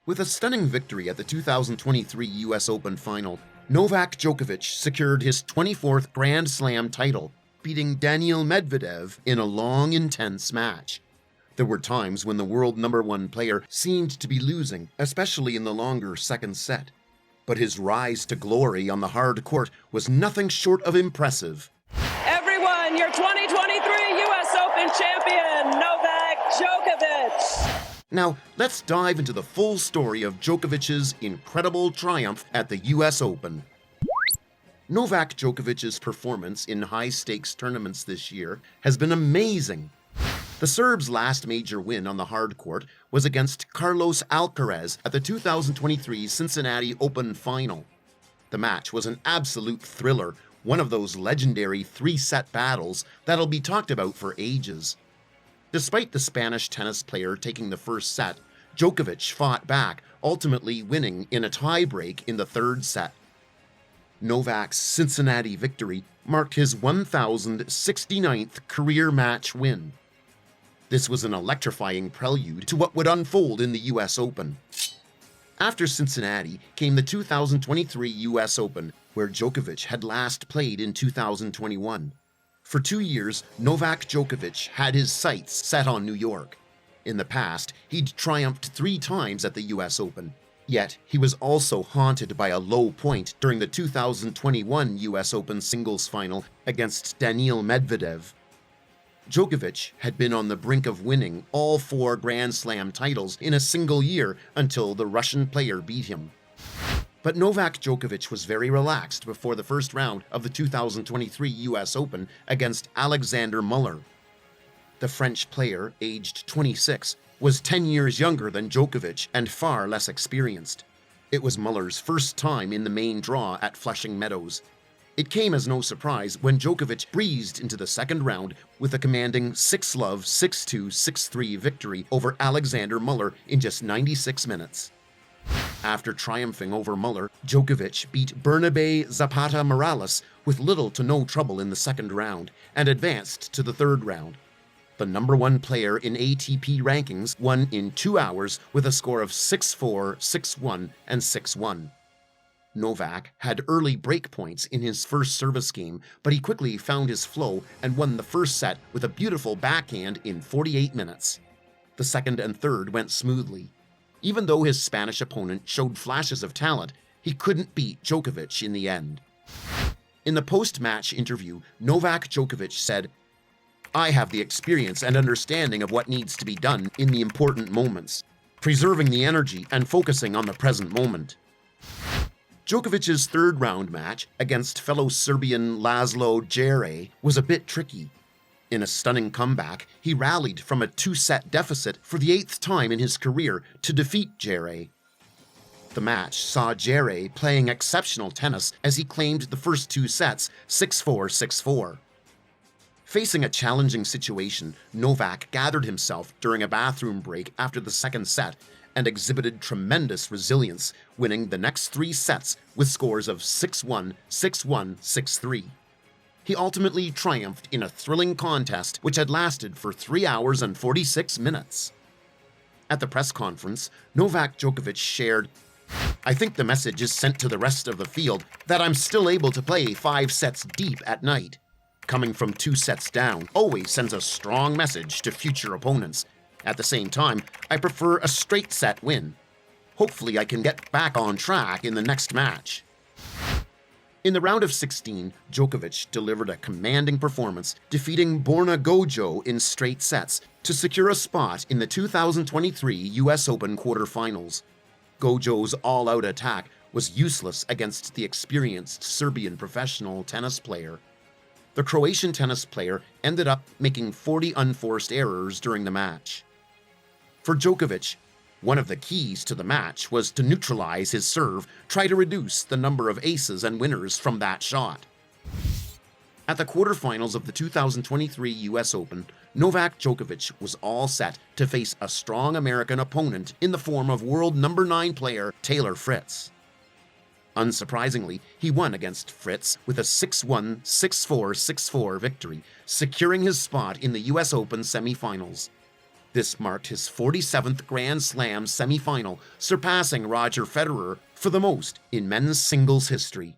With a stunning victory at the 2023 US Open final, Novak Djokovic secured his 24th Grand Slam title, beating Daniil Medvedev in a long, intense match. There were times when the world #1 player seemed to be losing, especially in the longer second set. But his rise to glory on the hard court was nothing short of impressive. Everyone, your 2023 US Open champion, Novak Djokovic! Now, let's dive into the full story of Djokovic's incredible triumph at the US Open. Novak Djokovic's performance in high-stakes tournaments this year has been amazing. The Serb's last major win on the hard court was against Carlos Alcaraz at the 2023 Cincinnati Open final. The match was an absolute thriller, one of those legendary three-set battles that'll be talked about for ages. Despite the Spanish tennis player taking the first set, Djokovic fought back, ultimately winning in a tiebreak in the third set. Novak's Cincinnati victory marked his 1,069th career match win. This was an electrifying prelude to what would unfold in the US Open. After Cincinnati came the 2023 US Open, where Djokovic had last played in 2021. For 2 years, Novak Djokovic had his sights set on New York. In the past, he'd triumphed 3 times at the US Open. Yet, he was also haunted by a low point during the 2021 US Open singles final against Daniil Medvedev. Djokovic had been on the brink of winning all 4 Grand Slam titles in a single year until the Russian player beat him. But Novak Djokovic was very relaxed before the first round of the 2023 US Open against Alexander Muller. The French player, aged 26, was 10 years younger than Djokovic and far less experienced. It was Muller's first time in the main draw at Flushing Meadows. It came as no surprise when Djokovic breezed into the second round with a commanding 6-love, 6-2, 6-3 victory over Alexander Muller in just 96 minutes. After triumphing over Muller, Djokovic beat Bernabe Zapata Morales with little to no trouble in the second round and advanced to the third round. The #1 player in ATP rankings won in 2 hours with a score of 6-4, 6-1, and 6-1. Novak had early break points in his first service game, but he quickly found his flow and won the first set with a beautiful backhand in 48 minutes. The second and third went smoothly. Even though his Spanish opponent showed flashes of talent, he couldn't beat Djokovic in the end. In the post-match interview, Novak Djokovic said, "I have the experience and understanding of what needs to be done in the important moments, preserving the energy and focusing on the present moment." Djokovic's third-round match against fellow Serbian Laslo Djere was a bit tricky. In a stunning comeback, he rallied from a 2-set deficit for the 8th time in his career to defeat Djere. The match saw Djere playing exceptional tennis as he claimed the first 2 sets 6-4, 6-4. Facing a challenging situation, Novak gathered himself during a bathroom break after the second set and exhibited tremendous resilience, winning the next 3 sets with scores of 6-1, 6-1, 6-3. He ultimately triumphed in a thrilling contest which had lasted for 3 hours and 46 minutes. At the press conference, Novak Djokovic shared, "I think the message is sent to the rest of the field that I'm still able to play 5 sets deep at night. Coming from 2 sets down always sends a strong message to future opponents. At the same time, I prefer a straight set win. Hopefully I can get back on track in the next match." In the round of 16, Djokovic delivered a commanding performance, defeating Borna Gojo in straight sets to secure a spot in the 2023 US Open quarterfinals. Gojo's all-out attack was useless against the experienced Serbian professional tennis player. The Croatian tennis player ended up making 40 unforced errors during the match. For Djokovic, one of the keys to the match was to neutralize his serve, try to reduce the number of aces and winners from that shot. At the quarterfinals of the 2023 US Open, Novak Djokovic was all set to face a strong American opponent in the form of world #9 player Taylor Fritz. Unsurprisingly, he won against Fritz with a 6-1, 6-4, 6-4 victory, securing his spot in the US Open semifinals. This marked his 47th Grand Slam semifinal, surpassing Roger Federer for the most in men's singles history.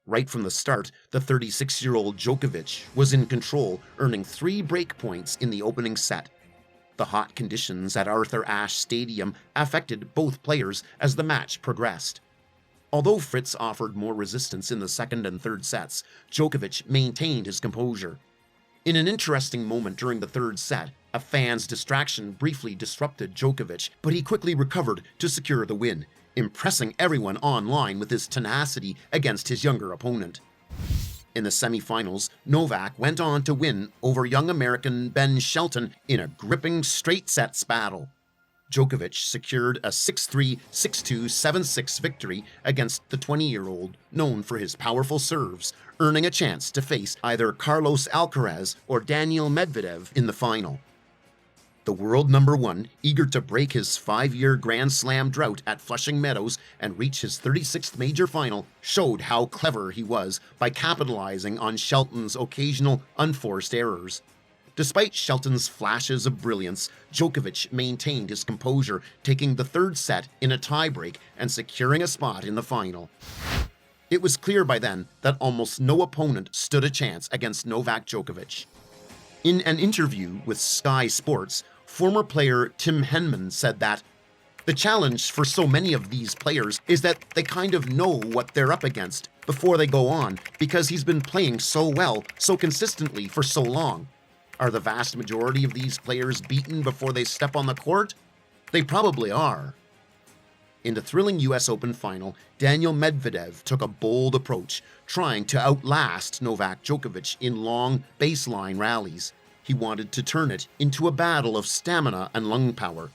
Right from the start, the 36-year-old Djokovic was in control, earning 3 break points in the opening set. The hot conditions at Arthur Ashe Stadium affected both players as the match progressed. Although Fritz offered more resistance in the second and third sets, Djokovic maintained his composure. In an interesting moment during the third set, a fan's distraction briefly disrupted Djokovic, but he quickly recovered to secure the win, impressing everyone online with his tenacity against his younger opponent. In the semifinals, Novak went on to win over young American Ben Shelton in a gripping straight sets battle. Djokovic secured a 6-3, 6-2, 7-6 victory against the 20-year-old, known for his powerful serves, earning a chance to face either Carlos Alcaraz or Daniil Medvedev in the final. The world number 1, eager to break his 5-year Grand Slam drought at Flushing Meadows and reach his 36th major final, showed how clever he was by capitalizing on Shelton's occasional unforced errors. Despite Shelton's flashes of brilliance, Djokovic maintained his composure, taking the third set in a tiebreak and securing a spot in the final. It was clear by then that almost no opponent stood a chance against Novak Djokovic. In an interview with Sky Sports, former player Tim Henman said that, "The challenge for so many of these players is that they kind of know what they're up against before they go on because he's been playing so well, so consistently for so long. Are the vast majority of these players beaten before they step on the court? They probably are." In the thrilling US Open final, Daniil Medvedev took a bold approach, trying to outlast Novak Djokovic in long baseline rallies. He wanted to turn it into a battle of stamina and lung power.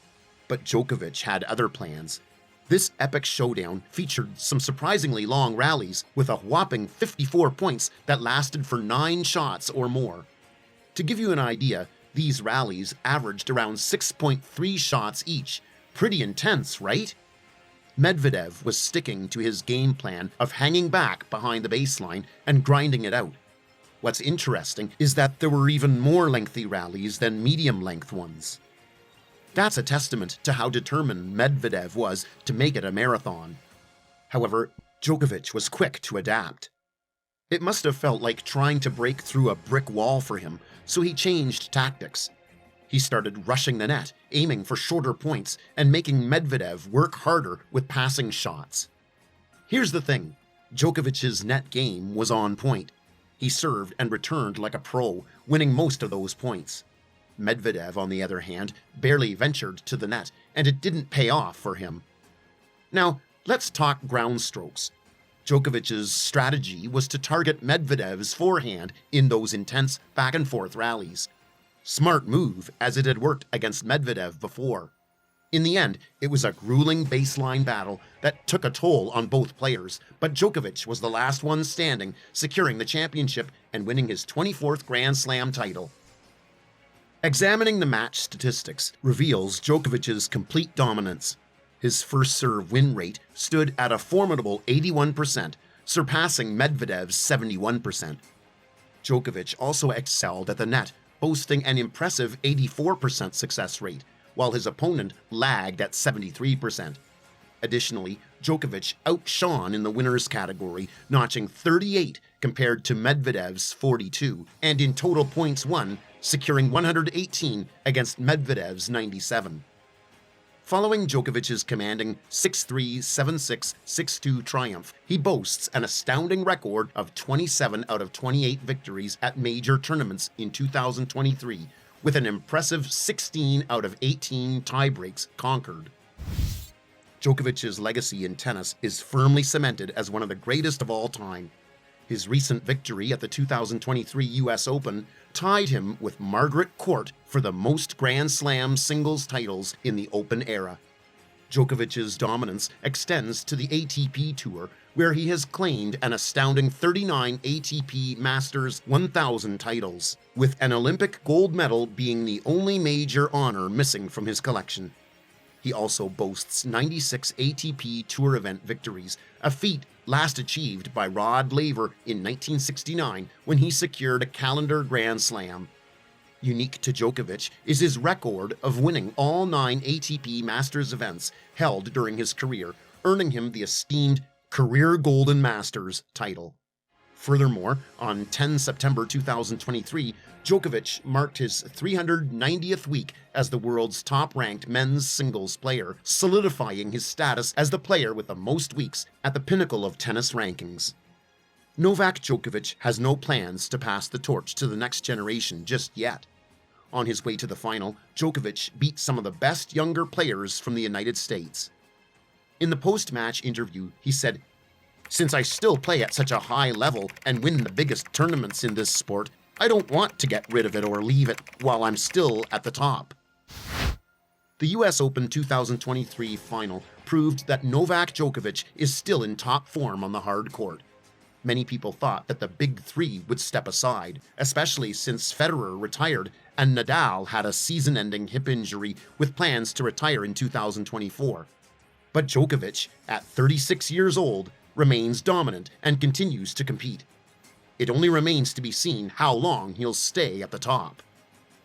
But Djokovic had other plans. This epic showdown featured some surprisingly long rallies with a whopping 54 points that lasted for 9 shots or more. To give you an idea, these rallies averaged around 6.3 shots each. Pretty intense, right? Medvedev was sticking to his game plan of hanging back behind the baseline and grinding it out. What's interesting is that there were even more lengthy rallies than medium-length ones. That's a testament to how determined Medvedev was to make it a marathon. However, Djokovic was quick to adapt. It must have felt like trying to break through a brick wall for him, so he changed tactics. He started rushing the net, aiming for shorter points, and making Medvedev work harder with passing shots. Here's the thing, Djokovic's net game was on point. He served and returned like a pro, winning most of those points. Medvedev, on the other hand, barely ventured to the net, and it didn't pay off for him. Now, let's talk ground strokes. Djokovic's strategy was to target Medvedev's forehand in those intense back-and-forth rallies. Smart move, as it had worked against Medvedev before. In the end, it was a grueling baseline battle that took a toll on both players, but Djokovic was the last one standing, securing the championship and winning his 24th Grand Slam title. Examining the match statistics reveals Djokovic's complete dominance. His first serve win rate stood at a formidable 81%, surpassing Medvedev's 71%. Djokovic also excelled at the net, boasting an impressive 84% success rate, while his opponent lagged at 73%. Additionally, Djokovic outshone in the winners category, notching 38 compared to Medvedev's 42, and in total points won, securing 118 against Medvedev's 97. Following Djokovic's commanding 6-3, 7-6, 6-2 triumph, he boasts an astounding record of 27 out of 28 victories at major tournaments in 2023, with an impressive 16 out of 18 tiebreaks conquered. Djokovic's legacy in tennis is firmly cemented as one of the greatest of all time. His recent victory at the 2023 US Open tied him with Margaret Court for the most Grand Slam singles titles in the Open era. Djokovic's dominance extends to the ATP Tour, where he has claimed an astounding 39 ATP Masters 1000 titles, with an Olympic gold medal being the only major honor missing from his collection. He also boasts 96 ATP Tour event victories, a feat last achieved by Rod Laver in 1969 when he secured a calendar Grand Slam. Unique to Djokovic is his record of winning all 9 ATP Masters events held during his career, earning him the esteemed Career Golden Masters title. Furthermore, on 10 September 2023, Djokovic marked his 390th week as the world's top-ranked men's singles player, solidifying his status as the player with the most weeks at the pinnacle of tennis rankings. Novak Djokovic has no plans to pass the torch to the next generation just yet. On his way to the final, Djokovic beat some of the best younger players from the United States. In the post-match interview, he said, "Since I still play at such a high level and win the biggest tournaments in this sport, I don't want to get rid of it or leave it while I'm still at the top." The US Open 2023 final proved that Novak Djokovic is still in top form on the hard court. Many people thought that the big three would step aside, especially since Federer retired and Nadal had a season-ending hip injury with plans to retire in 2024. But Djokovic, at 36 years old, remains dominant and continues to compete. It only remains to be seen how long he'll stay at the top.